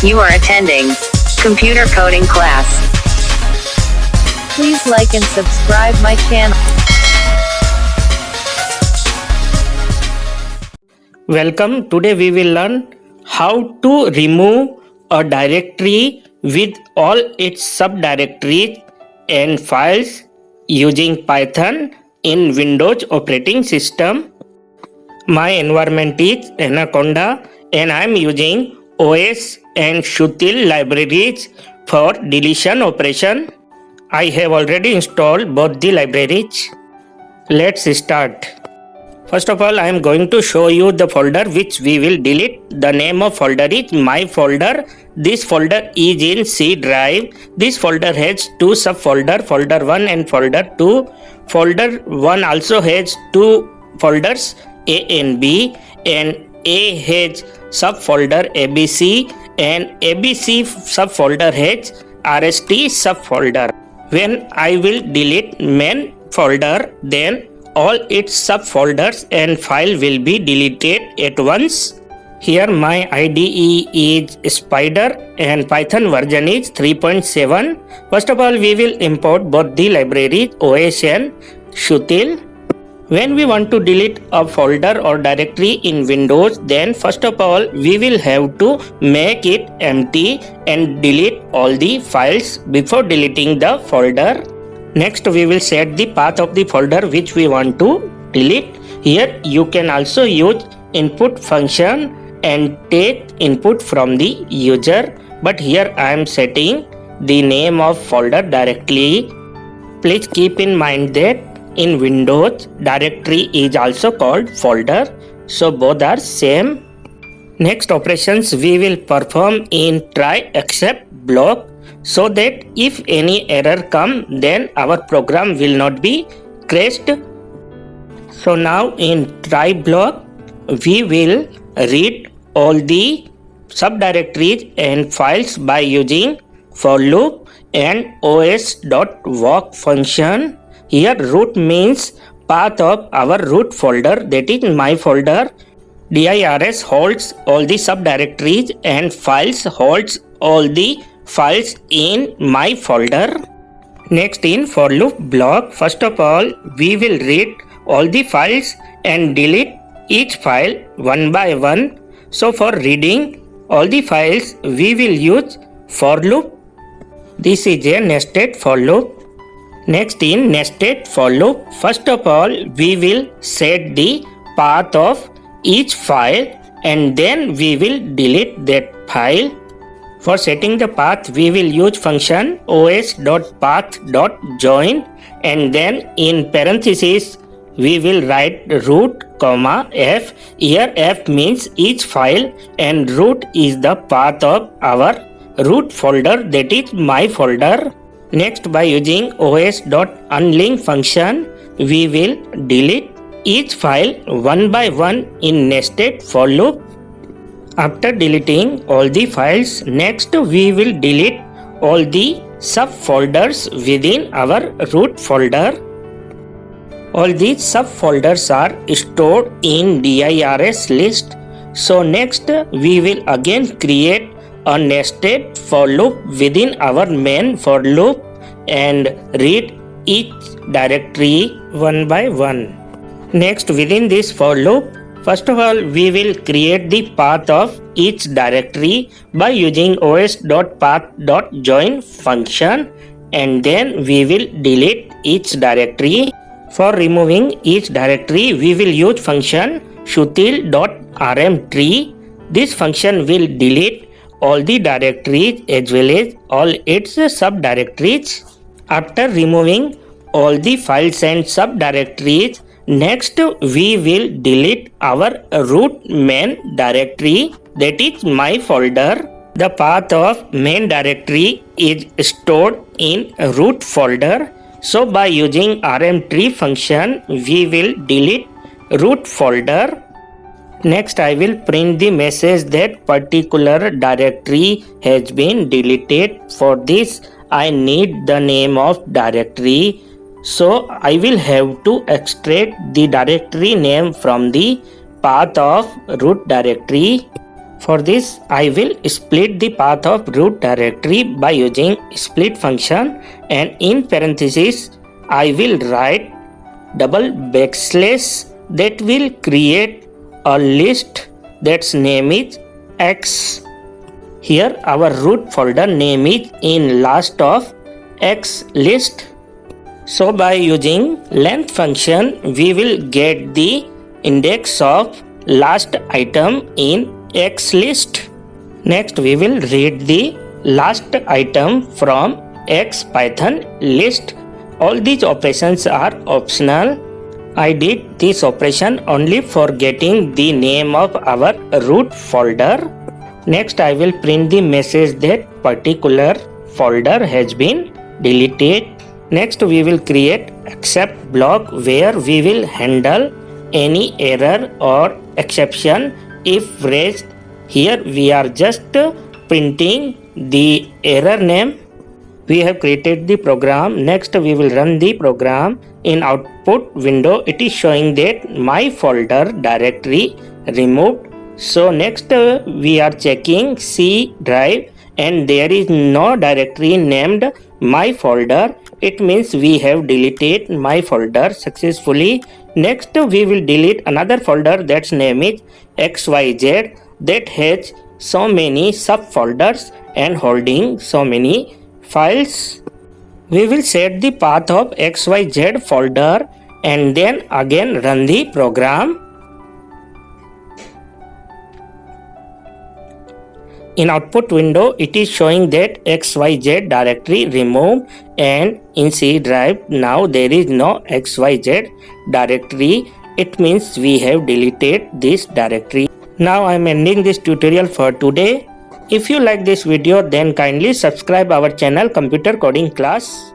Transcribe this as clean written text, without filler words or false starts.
You are attending computer coding class. Please like and subscribe my channel. Welcome. Today we will learn how to remove a directory with all its subdirectories and files using Python in Windows operating system. My environment is Anaconda and I am using OS and Sutil libraries for deletion operation. I have already installed both the libraries. Let's start. First of all, I am going to show you the folder which we will delete. The name of folder is my folder. This folder is in C drive. This folder has two subfolders, folder 1 and folder 2. Folder 1 also has two folders, A and B, and A has subfolder ABC and ABC subfolder has RST subfolder. When I will delete main folder, then all its subfolders and file will be deleted at once. Here my IDE is Spider and Python version is 3.7. First of all, we will import both the libraries OS and Sutil. When we want to delete a folder or directory in Windows, then first of all we will have to make it empty and delete all the files before deleting the folder. Next we will set the path of the folder which we want to delete. Here you can also use input function and take input from the user, but here I am setting the name of folder directly. Please keep in mind that in Windows, directory is also called folder, so both are same. Next operations we will perform in try except block, so that if any error come, then our program will not be crashed. So now in try block, we will read all the subdirectories and files by using for loop and os.walk function. Here root means path of our root folder, that is my folder. Dirs holds all the subdirectories and files holds all the files in my folder. Next in for loop block, first of all we will read all the files and delete each file one by one. So for reading all the files we will use for loop. This is a nested for loop. Next in nested for loop, first of all we will set the path of each file and then we will delete that file. For setting the path we will use function os.path.join and then in parentheses we will write root comma f. Here f means each file and root is the path of our root folder, that is my folder. Next by using os.unlink function we will delete each file one by one in nested for loop. After deleting all the files, next we will delete all the subfolders within our root folder. All these subfolders are stored in dirs list. So next we will again create a nested for loop within our main for loop and read each directory one by one. Next within this for loop, first of all we will create the path of each directory by using os.path.join function and then we will delete each directory. For removing each directory we will use function sutil.rmtree. This function will delete all the directories as well as all its subdirectories. After removing all the files and subdirectories, next we will delete our root main directory, that is my folder. The path of main directory is stored in root folder. So by using rmtree function we will delete root folder. Next I will print the message that particular directory has been deleted. For this I need the name of directory. So I will have to extract the directory name from the path of root directory. For this, I will split the path of root directory by using split function, and in parentheses I will write double backslash that will create a list that's name is X. Here our root folder name is in last of X list. So by using length function we will get the index of last item in X list. Next we will read the last item from X Python list. All these operations are optional. I did this operation only for getting the name of our root folder. Next I will print the message that particular folder has been deleted. Next we will create except block where we will handle any error or exception if raised. Here we are just printing the error name. We have created the program. Next we will run the program. In output window it is showing that my folder directory removed. So next we are checking C drive and there is no directory named my folder. It means we have deleted my folder successfully. Next we will delete another folder that's name is XYZ that has so many subfolders and holding so many files. We will set the path of XYZ folder and then again run the program. In output window it is showing that XYZ directory removed, and in C drive now there is no XYZ directory. It means we have deleted this directory. Now I am ending this tutorial for today. If you like this video then kindly subscribe our channel Computer Coding Class.